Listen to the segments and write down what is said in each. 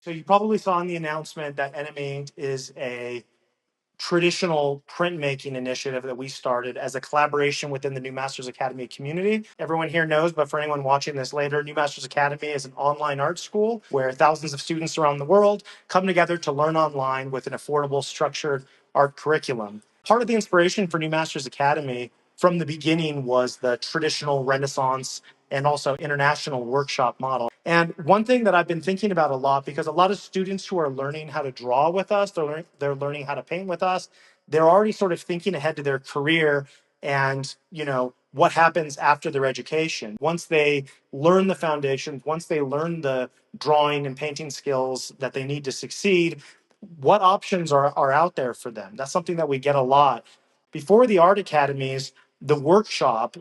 So you probably saw in the announcement that NMA Inked is a traditional printmaking initiative that we started as a collaboration within the New Masters Academy community. Everyone here knows, but for anyone watching this later, New Masters Academy is an online art school where thousands of students around the world come together to learn online with an affordable, structured art curriculum. Part of the inspiration for New Masters Academy from the beginning was the traditional Renaissance and also international workshop model. And one thing that I've been thinking about a lot, because a lot of students who are learning how to draw with us, they're learning how to paint with us, they're already sort of thinking ahead to their career and, what happens after their education. Once they learn the foundations, once they learn the drawing and painting skills that they need to succeed, what options are out there for them? That's something that we get a lot. Before the art academies, the workshop,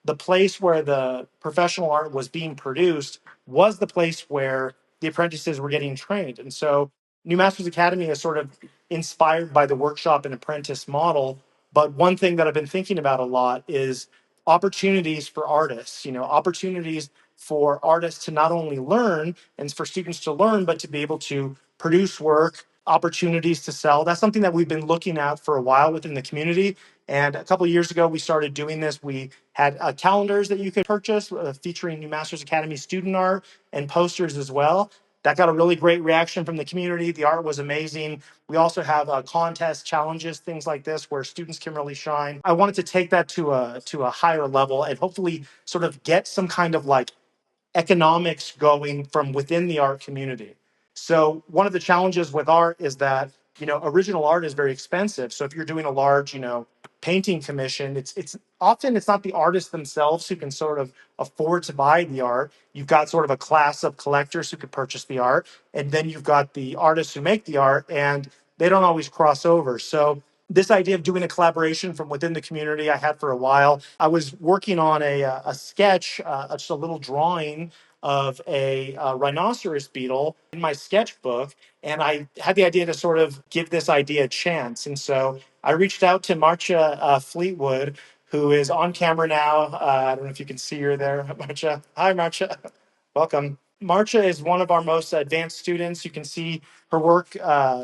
the place where the professional art was being produced was the place where the apprentices were getting trained. And so New Masters Academy is sort of inspired by the workshop and apprentice model. But one thing that I've been thinking about a lot is opportunities for artists, opportunities for artists to not only learn and for students to learn, but to be able to produce work, opportunities to sell. That's something that we've been looking at for a while within the community. And a couple of years ago, we started doing this. We had calendars that you could purchase featuring New Masters Academy student art and posters as well. That got a really great reaction from the community. The art was amazing. We also have contests, challenges, things like this where students can really shine. I wanted to take that to a higher level and hopefully sort of get some kind of like economics going from within the art community. So one of the challenges with art is that, original art is very expensive. So if you're doing a large, painting commission, it's often it's not the artists themselves who can sort of afford to buy the art. You've got sort of a class of collectors who could purchase the art, and then you've got the artists who make the art, and they don't always cross over. So this idea of doing a collaboration from within the community I had for a while. I was working on a sketch, just a little drawing of a rhinoceros beetle in my sketchbook. And I had the idea to sort of give this idea a chance. And so I reached out to Marsha Fleetwood, who is on camera now. I don't know if you can see her there, Marsha. Hi, Marsha. Welcome. Marsha is one of our most advanced students. You can see her work.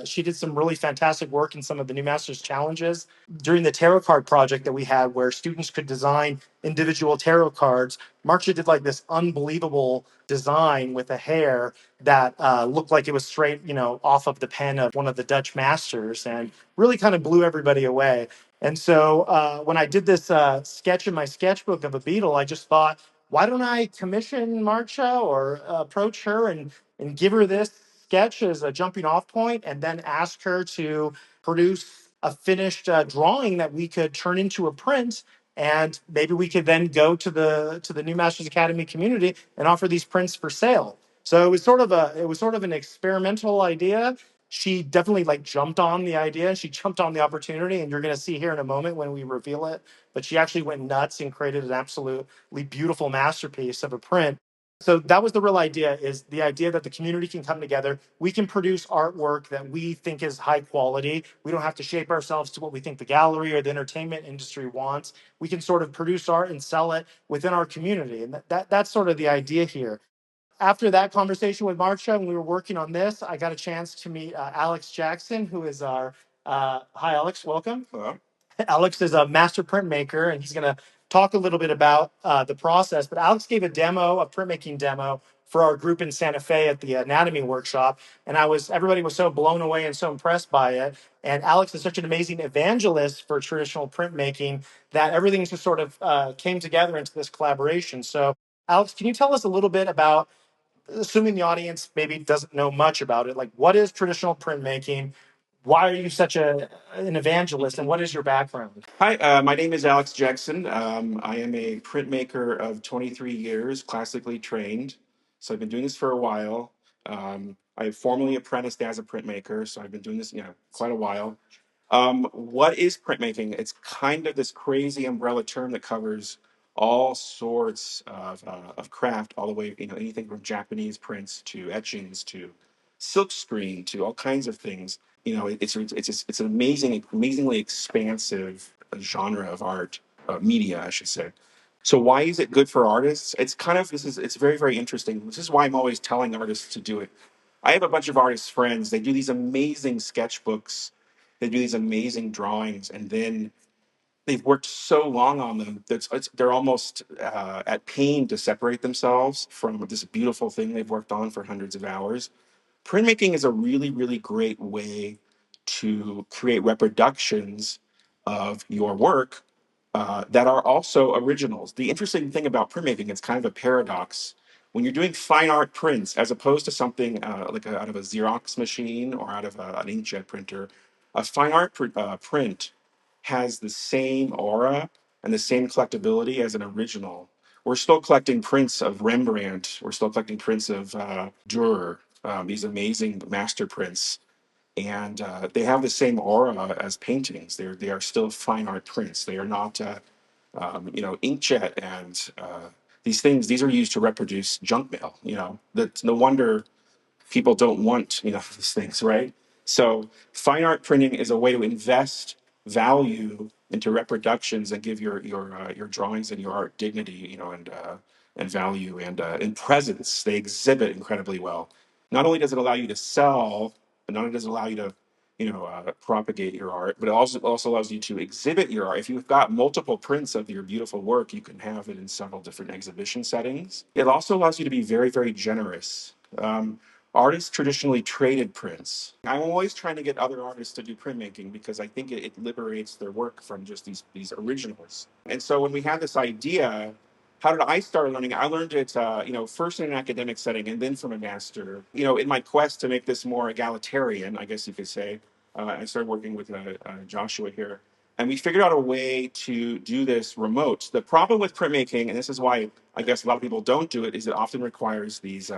She did some really fantastic work in some of the New Masters challenges. During the tarot card project that we had where students could design individual tarot cards, Marsha did like this unbelievable design with a hair that looked like it was straight, off of the pen of one of the Dutch masters and really kind of blew everybody away. And so when I did this sketch in my sketchbook of a beetle, I just thought, why don't I commission Marsha or approach her and give her this sketch as a jumping off point and then ask her to produce a finished drawing that we could turn into a print, and maybe we could then go to the New Masters Academy community and offer these prints for sale. So it was sort of an experimental idea. She definitely like jumped on the idea. She jumped on the opportunity, and you're going to see here in a moment when we reveal it. But she actually went nuts and created an absolutely beautiful masterpiece of a print. So that was the real idea, is the idea that the community can come together. We can produce artwork that we think is high quality. We don't have to shape ourselves to what we think the gallery or the entertainment industry wants. We can sort of produce art and sell it within our community. And that's sort of the idea here. After that conversation with Marsha, when we were working on this, I got a chance to meet Alex Jackson, who is our, hi, Alex, welcome. Hello. Alex is a master printmaker, and he's going to talk a little bit about the process. But Alex gave a printmaking demo for our group in Santa Fe at the anatomy workshop, and everybody was so blown away and so impressed by it. And Alex is such an amazing evangelist for traditional printmaking that everything just sort of came together into this collaboration. So, Alex, can you tell us a little bit about, assuming the audience maybe doesn't know much about it, like what is traditional printmaking? Why are you such an evangelist, and what is your background? Hi, my name is Alex Jackson. I am a printmaker of 23 years, classically trained. So I've been doing this for a while. I formally apprenticed as a printmaker, so I've been doing this, quite a while. What is printmaking? It's kind of this crazy umbrella term that covers all sorts of craft, all the way, anything from Japanese prints to etchings to silk screen to all kinds of things. It's an amazingly expansive genre of art, media, I should say. So why is it good for artists? It's very, very interesting. This is why I'm always telling artists to do it. I have a bunch of artists friends. They do these amazing sketchbooks. They do these amazing drawings, and then they've worked so long on them that they're almost at pain to separate themselves from this beautiful thing they've worked on for hundreds of hours. Printmaking is a really, really great way to create reproductions of your work that are also originals. The interesting thing about printmaking, it's kind of a paradox. When you're doing fine art prints, as opposed to something out of a Xerox machine or out of an inkjet printer, a fine art print has the same aura and the same collectability as an original. We're still collecting prints of Rembrandt. We're still collecting prints of Dürer, these amazing master prints, and they have the same aura as paintings. They are still fine art prints. They are not, inkjet and these things. These are used to reproduce junk mail. That's no wonder people don't want these things, right? So fine art printing is a way to invest value into reproductions and give your drawings and your art dignity, and value and presence. They exhibit incredibly well. Not only does it allow you to sell, but not only does it allow you to propagate your art, but it also allows you to exhibit your art. If you've got multiple prints of your beautiful work, you can have it in several different exhibition settings. It also allows you to be very, very generous. Artists traditionally traded prints. I'm always trying to get other artists to do printmaking because I think it liberates their work from just these originals. And so when we had this idea, how did I start learning? I learned it, first in an academic setting and then from a master. In my quest to make this more egalitarian, I guess you could say, I started working with Joshua here, and we figured out a way to do this remote. The problem with printmaking, and this is why I guess a lot of people don't do it, is it often requires these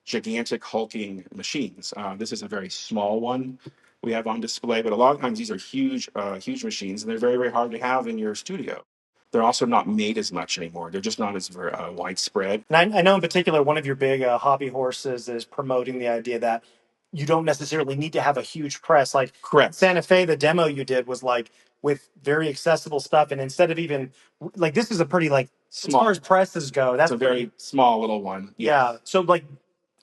gigantic hulking machines. This is a very small one we have on display, but a lot of times these are huge, huge machines, and they're very, very hard to have in your studio. They're also not made as much anymore. They're just not as widespread. And I know in particular, one of your big hobby horses is promoting the idea that you don't necessarily need to have a huge press. Like Correct. Santa Fe, the demo you did was like with very accessible stuff. And instead of even like, this is a pretty like, as far as presses go, that's It's a pretty, very small little one. yeah. So like,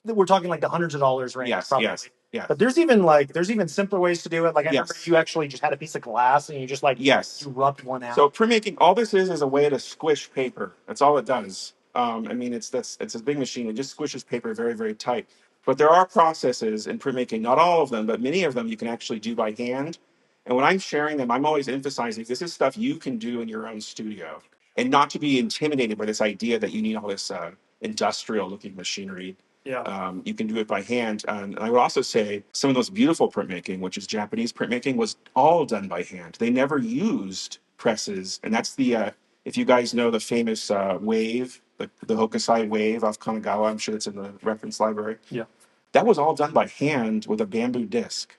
we're talking like the hundreds of dollars range, Yes, probably. yes. But there's even simpler ways to do it. Like I remember Yes. you actually just had a piece of glass and you just like Yes. you rubbed one out. So printmaking, all this is a way to squish paper. That's all it does. I mean, it's a big machine. It just squishes paper very, very tight. But there are processes in printmaking, not all of them, but many of them you can actually do by hand. And when I'm sharing them, I'm always emphasizing this is stuff you can do in your own studio, and not to be intimidated by this idea that you need all this industrial-looking machinery. Yeah. You can do it by hand. And I would also say some of those beautiful printmaking, which is Japanese printmaking, was all done by hand. They never used presses. And that's if you guys know the famous wave, the Hokusai wave off Kanagawa, I'm sure it's in the reference library. Yeah. That was all done by hand with a bamboo disc,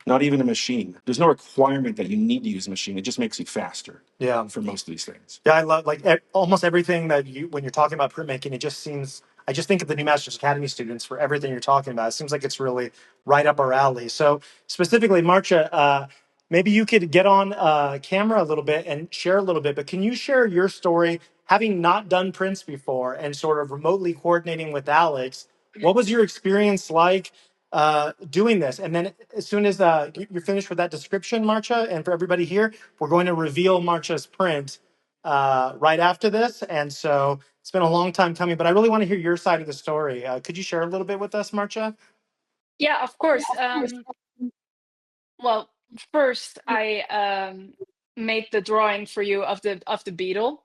not even a machine. There's no requirement that you need to use a machine. It just makes you faster. Yeah. For most of these things. Yeah, I love like almost everything that when you're talking about printmaking, it just seems. I just think of the New Masters Academy students for everything you're talking about. It seems like it's really right up our alley. So specifically, Marsha, maybe you could get on camera a little bit and share a little bit. But can you share your story, having not done prints before and sort of remotely coordinating with Alex? What was your experience like doing this? And then as soon as you're finished with that description, Marsha, and for everybody here, we're going to reveal Marsha's print right after this. And so it's been a long time coming, but I really want to hear your side of the story. Could you share a little bit with us, Marsha? Yeah, of course. Well, first I made the drawing for you of the beetle.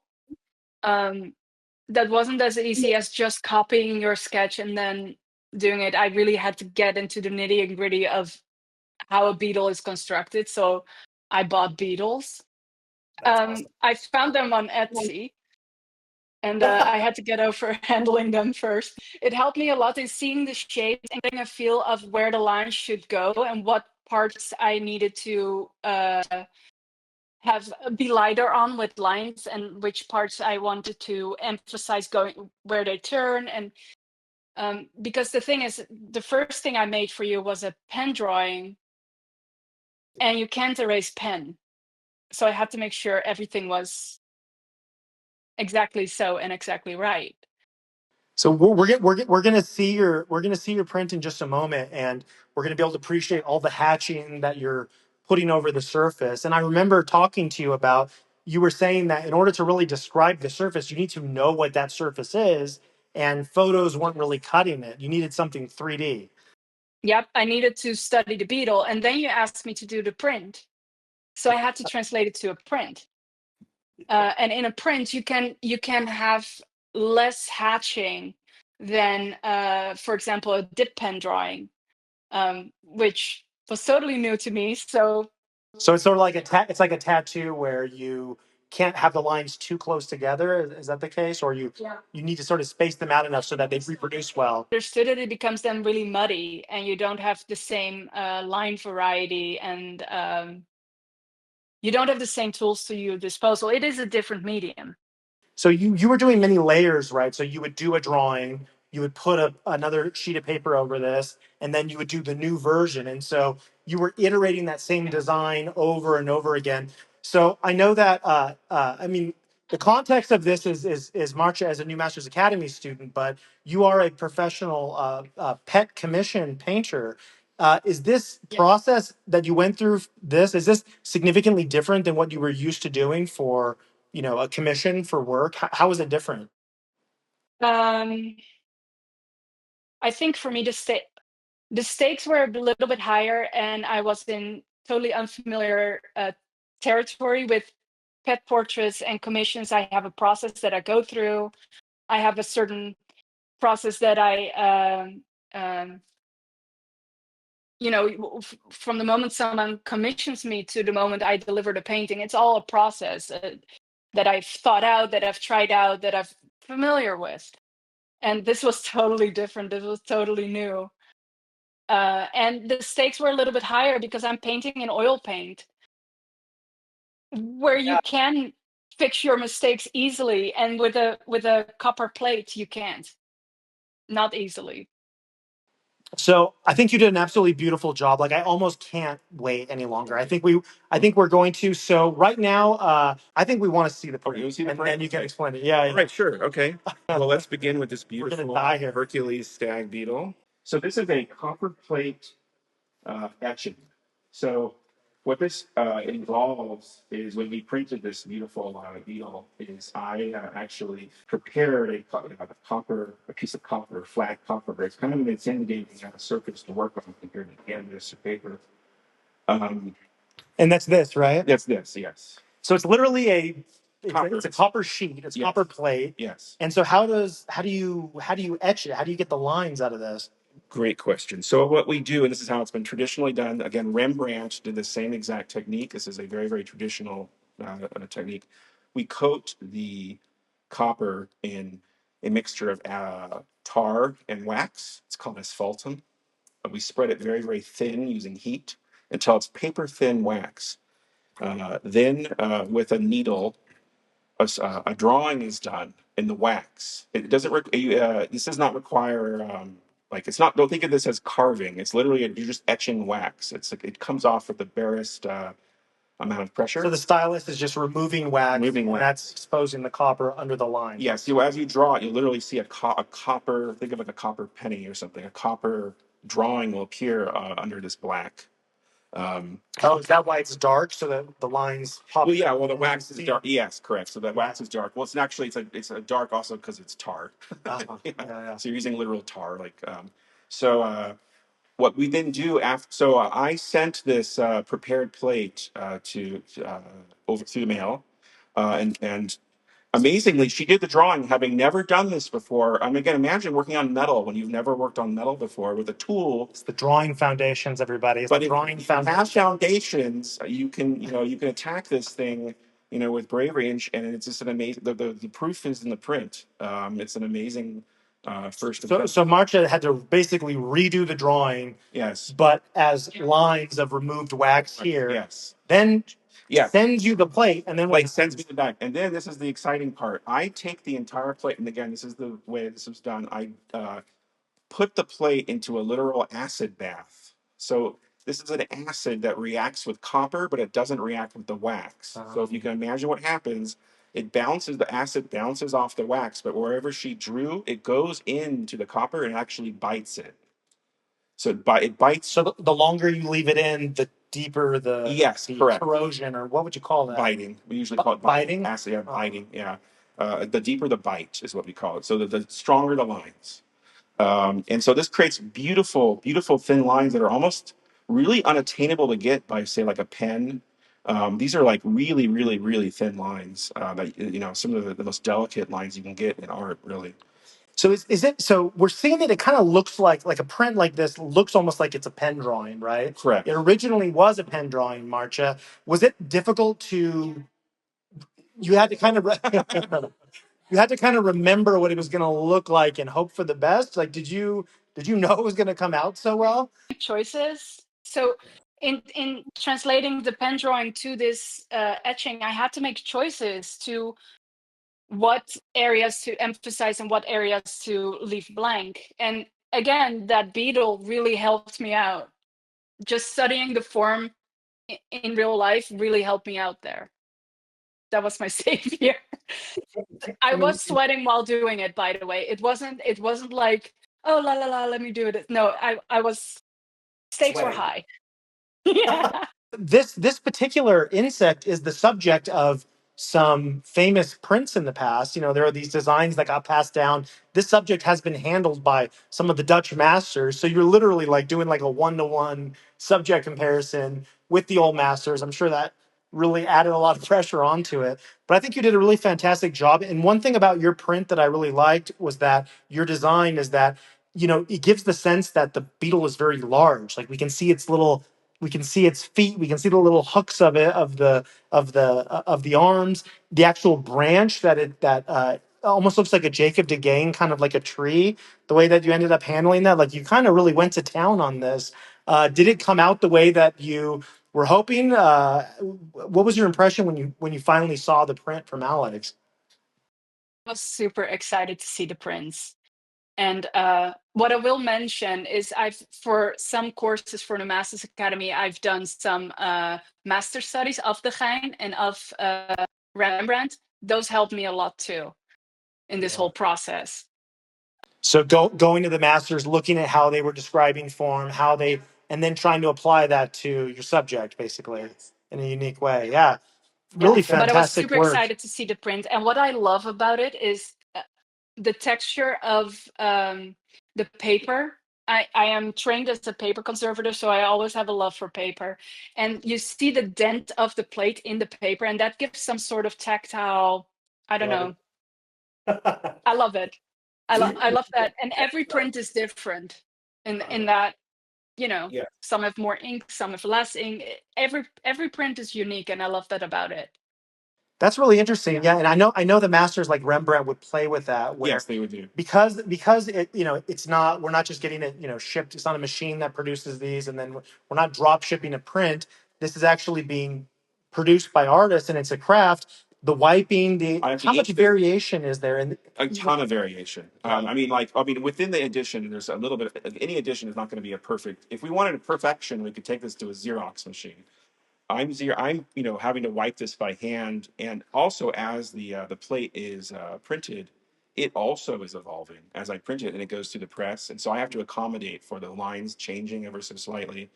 That wasn't as easy as just copying your sketch and then doing it. I really had to get into the nitty and gritty of how a beetle is constructed. So I bought beetles. Awesome. I found them on Etsy, and I had to get over handling them first. It helped me a lot in seeing the shapes and getting a feel of where the lines should go and what parts I needed to have be lighter on with lines and which parts I wanted to emphasize going where they turn. And because the thing is, the first thing I made for you was a pen drawing, and you can't erase pen. So I had to make sure everything was exactly so and exactly right. So we're gonna see your print in just a moment, and we're gonna be able to appreciate all the hatching that you're putting over the surface. And I remember talking to you about, you were saying that in order to really describe the surface, you need to know what that surface is, and photos weren't really cutting it. You needed something 3D. Yep, I needed to study the beetle, and then you asked me to do the print, so I had to translate it to a print. And in a print, you can have less hatching than, for example, a dip pen drawing, which was totally new to me. So So it's sort of like it's like a tattoo where you can't have the lines too close together. Is that the case, or you need to sort of space them out enough so that they reproduce well? understood it, it becomes then really muddy, and you don't have the same line variety, and you don't have the same tools to your disposal. It is a different medium. So you were doing many layers, right? So you would do a drawing, you would put another sheet of paper over this, and then you would do the new version. And so you were iterating that same design over and over again. So I know that I mean, the context of this is Maartje as a new Masters Academy student, but you are a professional pet commission painter. Is this process that you went through, is this significantly different than what you were used to doing for, a commission for work? How is it different? Um, I think for me, the stakes were a little bit higher, and I was in totally unfamiliar territory with pet portraits and commissions. I have a process that I go through. I have a certain process that from the moment someone commissions me to the moment I deliver the painting, it's all a process that I've thought out, that I've tried out, that I'm familiar with. And this was totally different. This was totally new. And the stakes were a little bit higher because I'm painting in oil paint, where you can fix your mistakes easily, and with a copper plate you can't, not easily. So I think you did an absolutely beautiful job. Like, I almost can't wait any longer. I think we're going to. So right now, I think we want to see the print, you wanna see the and print? then you can explain it. Yeah, All right, sure. Okay. Well, let's begin with this beautiful die here. Hercules stag beetle. So this is a copper plate etching. So what this involves is, when we printed this beautiful beetle, is I actually prepared a piece of copper, flat copper. It's kind of an intimidating surface to work on compared to canvas or paper. Um, And that's this, right? that's this, yes. So it's literally Copper. it's a copper sheet. It's Yes. copper plate. Yes. And so how do you etch it? How do you get the lines out of this? Great question. So what we do, and this is how it's been traditionally done. Again, Rembrandt did the same exact technique. This is a very, very traditional technique. We coat the copper in a mixture of tar and wax. It's called asphaltum. We spread it very, very thin using heat until it's paper thin wax. Then with a needle, a drawing is done in the wax. It doesn't. This does not require. Like, it's not. Don't think of this as carving. It's literally you're just etching wax. It's like it comes off with the barest amount of pressure. So the stylus is just removing wax, Removing and wax. that's exposing the copper under the line. Yes. You, as you draw it, you literally see a copper. Think of like a copper penny or something. A copper drawing will appear under this black. Oh, is that why it's dark? So that the lines pop. Well, yeah. Well, the wax is dark. Yes, correct. So that wax is dark. Well, it's a dark also because it's tar. Yeah. So you're using literal tar, so. What we then do after, so I sent this prepared plate to over through the mail, and amazingly, she did the drawing, having never done this before. I mean, again, imagine working on metal when you've never worked on metal before with a tool. It's the drawing foundations, everybody. It's But the if drawing you have foundations. foundations, you can attack this thing, with bravery, and it's just an amazing. The proof is in the print. It's an amazing first attempt. So Marsha had to basically redo the drawing, Yes. but as lines of removed wax here. Yes. Then Yeah. sends you the plate, and then Like, sends me the back. And then this is the exciting part. I take the entire plate, and again, this is the way this was done. I put the plate into a literal acid bath. So this is an acid that reacts with copper, but it doesn't react with the wax. So if you can imagine what happens, It bounces, the acid bounces off the wax, but wherever she drew, it goes into the copper and actually bites it. So it bites. So the longer you leave it in, the deeper the, yes, the correct. corrosion, or what would you call that? Biting. We usually call it biting. Acid, yeah, biting. Yeah. The deeper the bite is what we call it. So the stronger the lines. And so this creates beautiful, beautiful thin lines that are almost really unattainable to get by, say, like a pen. These are like really, really, really thin lines that, you know, some of the most delicate lines you can get in art, really. So is it, so we're seeing that it kind of looks like a print like this looks almost like it's a pen drawing, right? Correct. It originally was a pen drawing, Maartje. Was it difficult to, you had to kind of you had to kind of remember what it was going to look like and hope for the best? Like, did you know it was going to come out so well? Choices. So in translating the pen drawing to this etching, I had to make choices to what areas to emphasize and what areas to leave blank. And again, that beetle really helped me out. Just studying the form in real life really helped me out there. That was my savior. I was sweating while doing it, by the way. It wasn't like, oh la la la, let me do it. No, I was, stakes were high. Yeah. This particular insect is the subject of some famous prints in the past. You know, there are these designs that got passed down. This subject has been handled by some of the Dutch masters. So you're literally like doing like a one-to-one subject comparison with the old masters. I'm sure that really added a lot of pressure onto it. But I think you did a really fantastic job. And one thing about your print that I really liked was that your design is that, you know, it gives the sense that the beetle is very large. Like we can see its feet, we can see the little hooks of it, of the arms, the actual branch that almost looks like a Jacob de Gang, kind of like a tree. The way that you ended up handling that, like you kind of really went to town on this. Did it come out the way that you were hoping? What was your impression when you finally saw the print from Alex? I was super excited to see the prints. And what I will mention is for some courses for the Masters Academy, I've done some master studies of the Gein and of Rembrandt. Those helped me a lot too in this whole process. So going to the masters, looking at how they were describing form, and then trying to apply that to your subject, basically, in a unique way. Yeah, really But I was fantastic super work. excited to see the print. And what I love about it is the texture of the paper. I am trained as a paper conservator, so I always have a love for paper. And you see the dent of the plate in the paper, and that gives some sort of tactile, I don't know. I love it. I love that. And every print is different in that, you know, some have more ink, some have less ink. Every print is unique, and I love that about it. That's really interesting. Yeah, and I know the masters like Rembrandt would play with that. Yes, they would do. Because it, you know, we're not just getting it, you know, shipped. It's not a machine that produces these, and then we're not drop shipping a print. This is actually being produced by artists, and it's a craft. The wiping, how much variation is there? A ton of variation. I mean, within the edition, there's a little bit. Any edition is not going to be a perfect. If we wanted a perfection, we could take this to a Xerox machine. I'm you know, having to wipe this by hand, and also as the plate is printed, it also is evolving as I print it, and it goes through the press, and so I have to accommodate for the lines changing ever so slightly.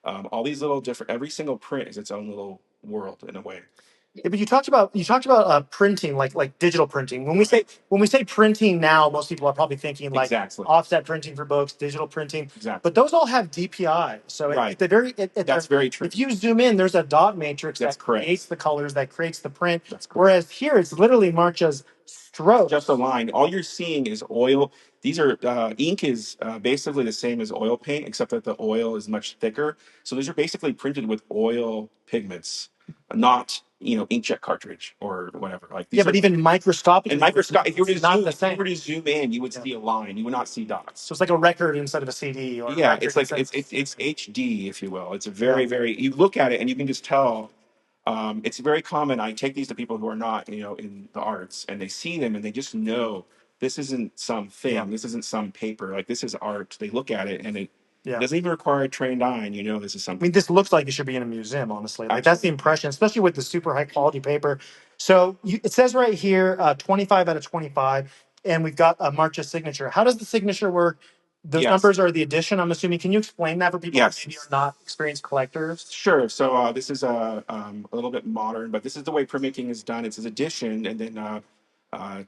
All these little different. Every single print is its own little world in a way. Yeah, but you talked about printing, like digital printing. When we say printing now, most people are probably thinking like offset printing for books, digital printing. Exactly. But those all have DPI. So at the that's very true. If you zoom in, there's a dot matrix that creates the colors, that creates the print. That's correct. Whereas here, it's literally Maartje's stroke. Just a line. All you're seeing is oil. These are ink is basically the same as oil paint, except that the oil is much thicker. So these are basically printed with oil pigments, not, you know, inkjet cartridge or whatever. Like these but even microscopically, if you were to zoom in, you would see a line. You would not see dots. So it's like a record instead of a CD. Or it's like it's HD, if you will. It's a very you look at it and you can just tell. It's very common. I take these to people who are not, you know, in the arts, and they see them and they just know this isn't some thing. This isn't some paper. Like, this is art. They look at it and it doesn't even require a trained eye, and you know this is something. I mean, this looks like it should be in a museum, honestly. Like, that's the impression, especially with the super high quality paper. So it says right here, 25 out of 25, and we've got a Maartje signature. How does the signature work? Those numbers are the addition, I'm assuming. Can you explain that for people who maybe are not experienced collectors? Sure. So this is a little bit modern, but this is the way printmaking is done. It's an addition, and then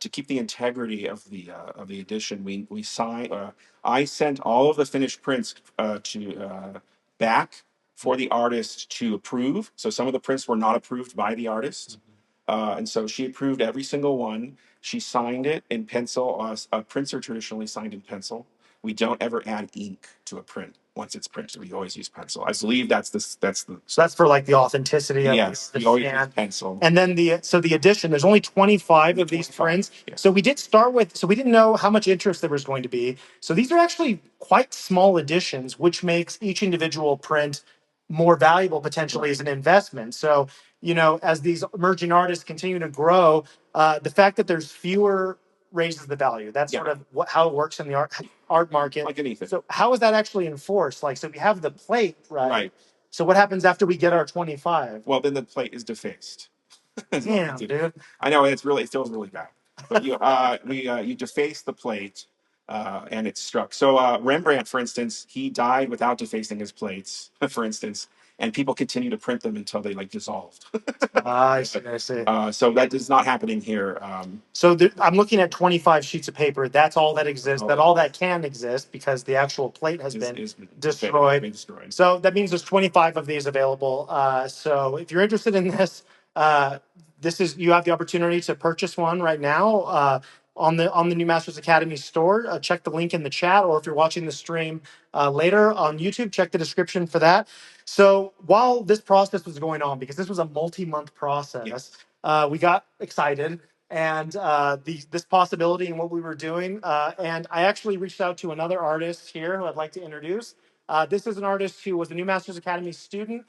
to keep the integrity of the addition, we sign. I sent all of the finished prints to back for the artist to approve. So some of the prints were not approved by the artist, and so she approved every single one. She signed it in pencil. Prints are traditionally signed in pencil. We don't ever add ink to a print once it's printed. We always use pencil. I believe that's the So that's for like the authenticity of we always use pencil. And then the addition, there's only 25 of these prints. Yeah. So we did start with, so we didn't know how much interest there was going to be. So these are actually quite small additions, which makes each individual print more valuable potentially as an investment. So, as these emerging artists continue to grow, the fact that there's fewer raises the value. That's sort of how it works in the art market. Like anything. So how is that actually enforced? Like, so we have the plate, right? Right. So what happens after we get our 25? Well, then the plate is defaced. Damn, dude. I know it feels really bad. But you deface the plate, and it's struck. So Rembrandt, for instance, he died without defacing his plates, for instance, and people continue to print them until they dissolved. I see. So that is not happening here. So I'm looking at 25 sheets of paper. That's all that exists. All that can exist because the actual plate has been destroyed. So that means there's 25 of these available. So if you're interested in this, you have the opportunity to purchase one right now on the New Masters Academy store. Check the link in the chat, or if you're watching the stream later on YouTube, check the description for that. So while this process was going on, because this was a multi-month process, we got excited and this possibility and what we were doing. And I actually reached out to another artist here who I'd like to introduce. This is an artist who was a New Masters Academy student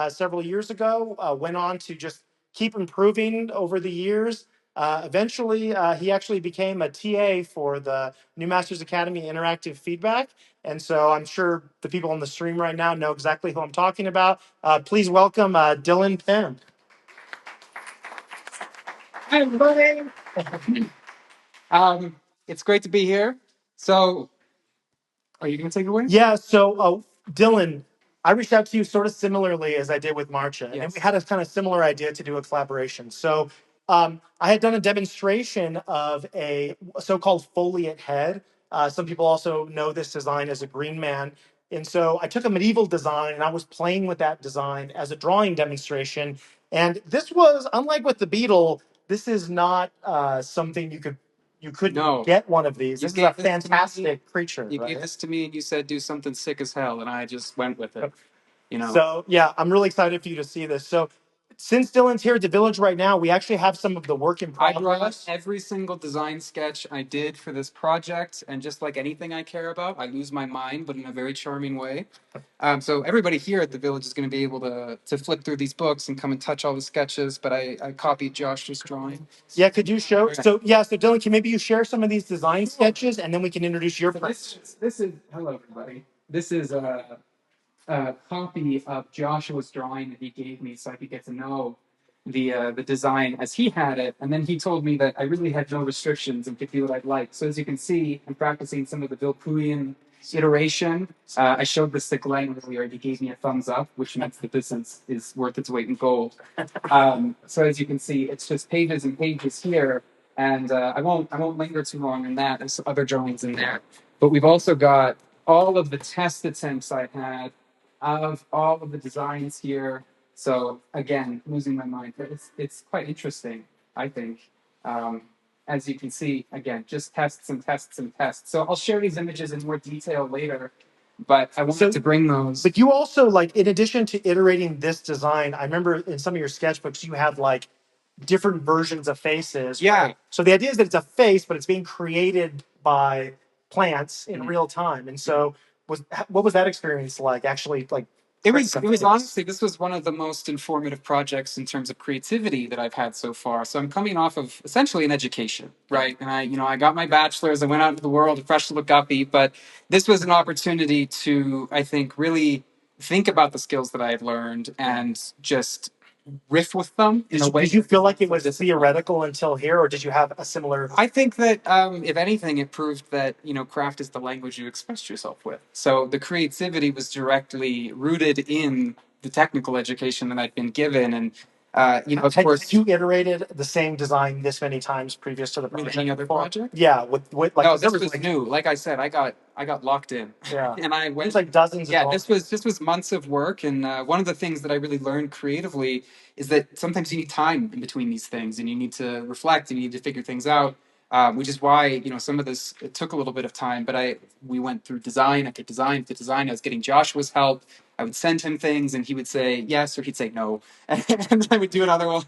several years ago, went on to just keep improving over the years. Eventually, he actually became a TA for the New Masters Academy Interactive Feedback. And so I'm sure the people on the stream right now know exactly who I'm talking about. Please welcome Dylan Penn. Hi, everybody. It's great to be here. So, are you going to take it away? Yeah. So, Dylan, I reached out to you sort of similarly as I did with Marsha, and we had a kind of similar idea to do a collaboration. So, I had done a demonstration of a so-called foliate head. Some people also know this design as a green man. And so I took a medieval design and I was playing with that design as a drawing demonstration. And this was, unlike with the beetle, this is not something you couldn't get one of these. This is a fantastic creature. You gave this to me and you said do something sick as hell, and I just went with it. So yeah, I'm really excited for you to see this. So since Dylan's here at the Village right now, we actually have some of the work in progress. I brought every single design sketch I did for this project, and just like anything I care about, I lose my mind, but in a very charming way. So everybody here at the Village is going to be able to flip through these books and come and touch all the sketches, but I copied Josh's drawing. Yeah, could you show? So Dylan, can maybe you share some of these design sketches, and then we can introduce your prints. This is hello everybody. This is a copy of Joshua's drawing that he gave me so I could get to know the design as he had it. And then he told me that I really had no restrictions and could do what I'd like. So as you can see, I'm practicing some of the Vilpruian iteration. I showed this to Glenn earlier and he gave me a thumbs up, which means that this is worth its weight in gold. So as you can see, it's just pages and pages here. And I won't linger too long on that. There's some other drawings in there. But we've also got all of the test attempts I had of all of the designs here. So again, losing my mind, but it's quite interesting, I think. As you can see, again, just tests and tests and tests. So I'll share these images in more detail later, but I wanted to bring those. But you also, in addition to iterating this design, I remember in some of your sketchbooks, you had different versions of faces. Yeah. Right? So the idea is that it's a face, but it's being created by plants in real time. And so what was that experience like? Actually, it was honestly, this was one of the most informative projects in terms of creativity that I've had so far. So I'm coming off of essentially an education, right? And I got my bachelor's, I went out into the world, a fresh little guppy, but this was an opportunity to, I think, really think about the skills that I had learned and just riff with them in a way. Did you feel like it was theoretical until here, or did you have a similar? I think that if anything, it proved that craft is the language you express yourself with. So the creativity was directly rooted in the technical education that I'd been given, and of course, Had you iterated the same design this many times previous to the project? with any other project? Yeah, with like no, this was new. Like I said, I got locked in. Yeah, and I went. It's like dozens. Yeah, this was months of work, and one of the things that I really learned creatively is that sometimes you need time in between these things, and you need to reflect, and you need to figure things out. Which is why some of this it took a little bit of time, but we went through design after design after design. I was getting Joshua's help. I would send him things, and he would say yes or he'd say no, and I would do another one.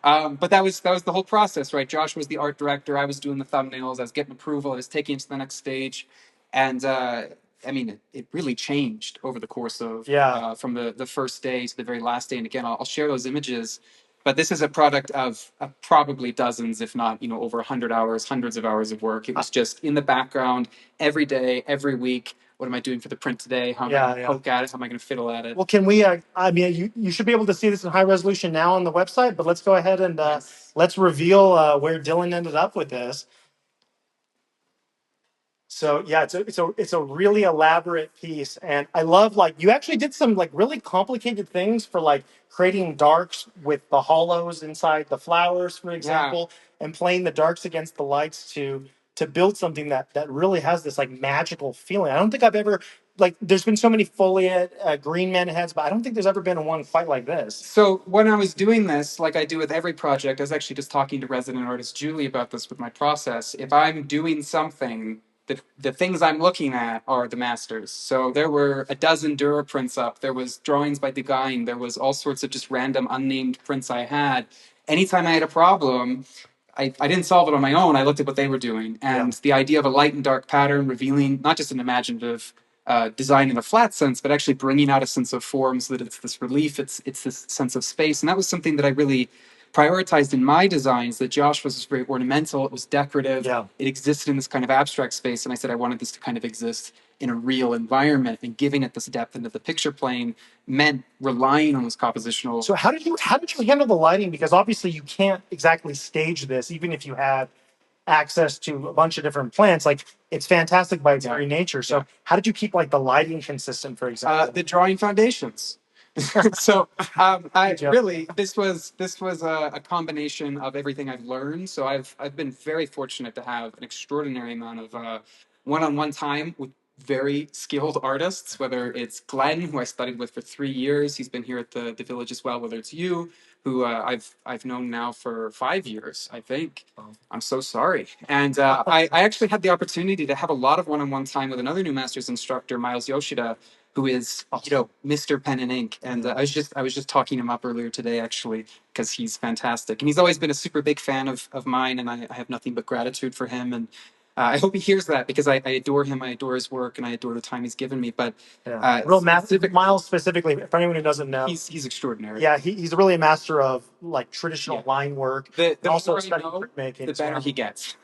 But that was the whole process, right? Josh was the art director. I was doing the thumbnails. I was getting approval. I was taking it to the next stage, and I mean, it really changed over the course of from the first day to the very last day. And again, I'll share those images. But this is a product of probably dozens, if not over 100 hours, hundreds of hours of work. It was just in the background every day, every week. What am I doing for the print today? How am I going to poke at it? How am I going to fiddle at it? Well, can we? I mean, you should be able to see this in high resolution now on the website. But let's go ahead and let's reveal where Dylan ended up with this. So yeah, it's a really elaborate piece, and I love like you actually did some like really complicated things for like creating darks with the hollows inside the flowers, for example, and playing the darks against the lights to build something that really has this like magical feeling. I don't think I've ever like there's been so many foliate green man heads, but I don't think there's ever been one quite like this. So when I was doing this, like I do with every project, I was actually just talking to resident artist Julie about this with my process. If I'm doing something, the things I'm looking at are the masters. So there were a dozen Dura prints up. There was drawings by Degain. There was all sorts of just random unnamed prints I had. Anytime I had a problem, I didn't solve it on my own. I looked at what they were doing. And the idea of a light and dark pattern revealing not just an imaginative design in a flat sense, but actually bringing out a sense of form so that it's this relief, it's this sense of space. And that was something that I really prioritized in my designs, that Josh was very ornamental, it was decorative, it existed in this kind of abstract space, and I said I wanted this to kind of exist in a real environment, and giving it this depth into the picture plane meant relying on this compositional. So how did you handle the lighting? Because obviously you can't exactly stage this, even if you had access to a bunch of different plants. Like it's fantastic by its very nature. So how did you keep like the lighting consistent, for example? The drawing foundations. So I really this was a combination of everything I've learned. So I've been very fortunate to have an extraordinary amount of one-on-one time with very skilled artists, whether it's Glenn, who I studied with for 3 years. He's been here at the village as well. Whether it's you, who I've known now for 5 years, I think. I'm so sorry. And I actually had the opportunity to have a lot of one-on-one time with another new master's instructor, Miles Yoshida, who is Mr. Pen and Ink. And I was just talking him up earlier today, actually, because he's fantastic. And he's always been a super big fan of mine, and I have nothing but gratitude for him. And I hope he hears that, because I adore him, I adore his work, and I adore the time he's given me. But Miles specifically, for anyone who doesn't know, he's extraordinary. Yeah, he's really a master of like traditional line work. The also more I studying know, printmaking. the better he gets.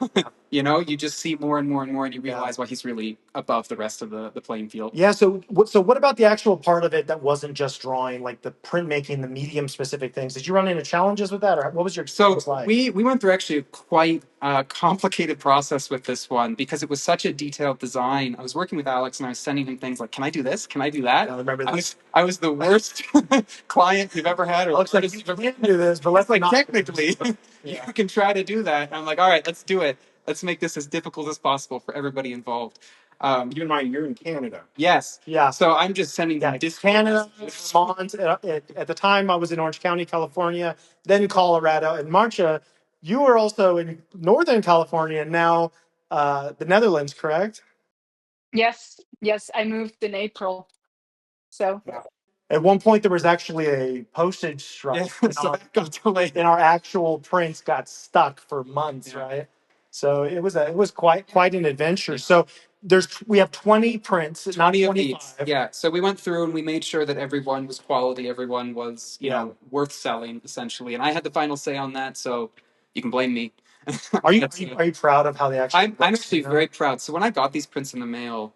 You just see more and more and more, and you realize why he's really above the rest of the playing field. Yeah. So what about the actual part of it that wasn't just drawing, like the printmaking, the medium specific things? Did you run into challenges with that, or what was your experience like? We went through actually a quite complicated process with this one, because it was such a detailed design. I was working with Alex, and I was sending him things like, "Can I do this? Can I do that?" I remember this. I was the worst client you've ever had. Or Looks like you can't do this, but let's technically you can try to do that. And I'm like, all right, let's do it. Let's make this as difficult as possible for everybody involved. Keep in mind, you're in Canada. Yes. Yeah. So I'm just sending them Canada, Vermont. At the time, I was in Orange County, California, then Colorado. And Maartje, you were also in Northern California, and now the Netherlands, correct? Yes. I moved in April. So at one point, there was actually a postage strike. And our actual prints got stuck for months, right? So it was quite an adventure. So we have 20 prints, not 25. Yeah. So we went through and we made sure that everyone was quality, everyone was worth selling, essentially. And I had the final say on that, so you can blame me. Are you proud of how they actually? I'm actually very proud. So when I got these prints in the mail,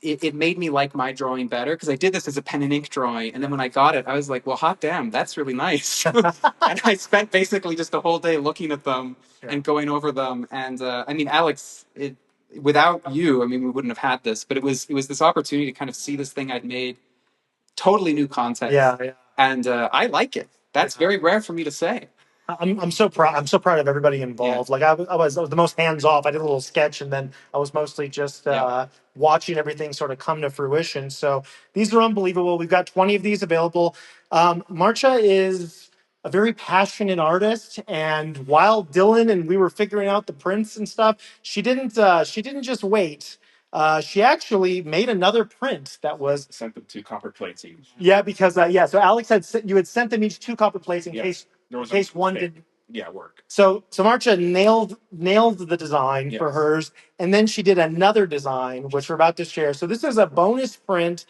it made me like my drawing better because I did this as a pen and ink drawing, and then when I got it, I was like, well, hot damn, that's really nice. And I spent basically just the whole day looking at them and going over them. And I mean, Alex, without you, I mean, we wouldn't have had this. But it was this opportunity to kind of see this thing I'd made, totally new context. Yeah. And I like it. That's very rare for me to say. I'm so proud. I'm so proud of everybody involved. Like I was the most hands off. I did a little sketch, and then I was mostly just watching everything sort of come to fruition. So these are unbelievable. We've got 20 of these available. Marsha is a very passionate artist, and while Dylan and we were figuring out the prints and stuff, she didn't just wait. She actually made another print that was Sent them to copper plates each. yeah, because so Alex you had sent them each 2 copper plates in case There was in case one did. Yeah, work. So Maartje nailed the design for hers, and then she did another design, which we're about to share. So this is a bonus print.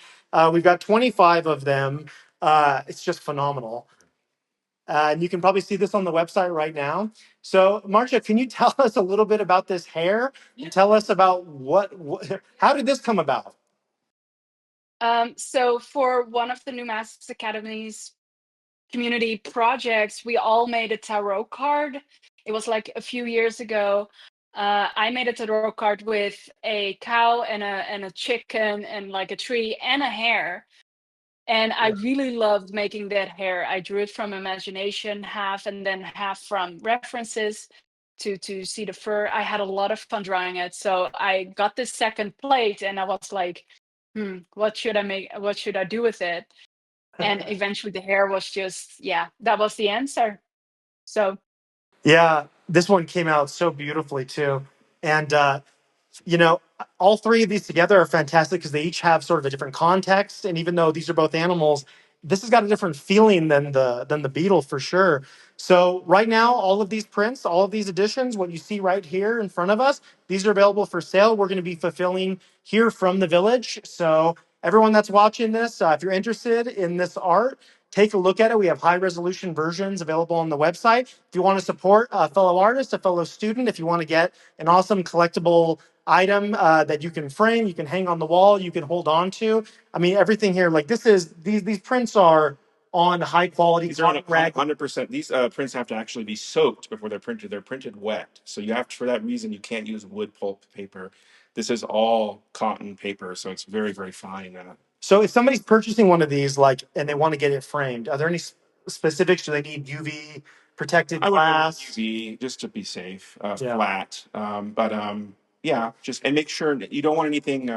We've got 25 of them. It's just phenomenal. And you can probably see this on the website right now. So Maartje, can you tell us a little bit about this hair? And tell us about how did this come about? So for one of the New Masters Academy's community projects, we all made a tarot card. It was like a few years ago. I made a tarot card with a cow and a chicken and like a tree and a hare. And I really loved making that hair. I drew it from imagination, half and then half from references to see the fur. I had a lot of fun drawing it. So I got this second plate and I was like, what should I make? What should I do with it? And eventually the hair was just, that was the answer. So Yeah, this one came out so beautifully too. And you know, all 3 of these together are fantastic because they each have sort of a different context. And even though these are both animals, this has got a different feeling than the beetle for sure. So right now, all of these prints, all of these editions, what you see right here in front of us, these are available for sale. We're going to be fulfilling here from the village. So everyone that's watching this, if you're interested in this art, take a look at it. We have high resolution versions available on the website. If you want to support a fellow artist, a fellow student, if you want to get an awesome collectible item that you can frame, you can hang on the wall, you can hold on to. I mean, everything here, like these prints are on high quality. These are on 100%. These prints have to actually be soaked before they're printed. They're printed wet. So you have to, for that reason, you can't use wood pulp paper. This is all cotton paper, so it's very, very fine. So if somebody's purchasing one of these, like, and they want to get it framed, are there any specifics? Do they need UV protected glass? I would UV just to be safe, flat. Yeah, just and make sure that you don't want anything.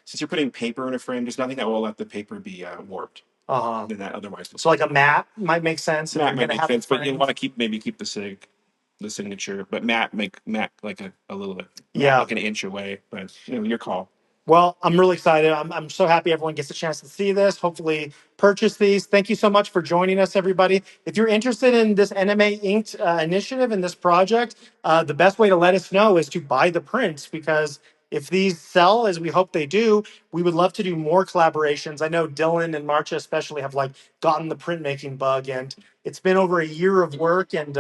Since you're putting paper in a frame, there's nothing that will let the paper be warped. Than that otherwise. So like a matte might make sense. Matte might make sense, but you want to keep the signature, but matte like a little bit, like an inch away. But your call. Well, I'm really excited. I'm so happy everyone gets a chance to see this. Hopefully purchase these. Thank you so much for joining us, everybody. If you're interested in this NMA Inked initiative and this project, the best way to let us know is to buy the prints, because if these sell, as we hope they do, we would love to do more collaborations. I know Dylan and Maartje especially have gotten the printmaking bug, and it's been over a year of work, and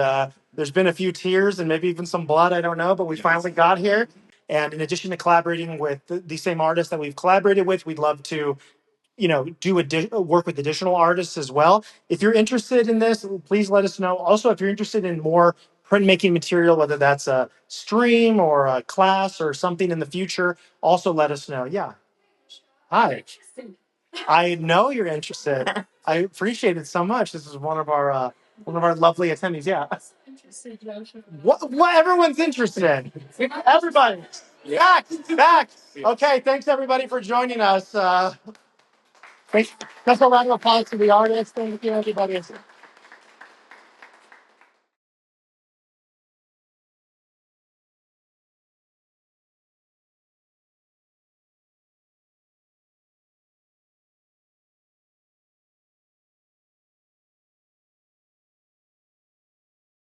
there's been a few tears and maybe even some blood, I don't know, but we finally got here. And in addition to collaborating with the same artists that we've collaborated with, we'd love to, work with additional artists as well. If you're interested in this, please let us know. Also, if you're interested in more printmaking material, whether that's a stream or a class or something in the future, also let us know. Yeah. Hi. I know you're interested. I appreciate it so much. This is one of our lovely attendees. Yeah. What everyone's interested in. Everybody. Back. Okay, thanks everybody for joining us. Thanks. Just a round of applause to the artists. Thank you, everybody.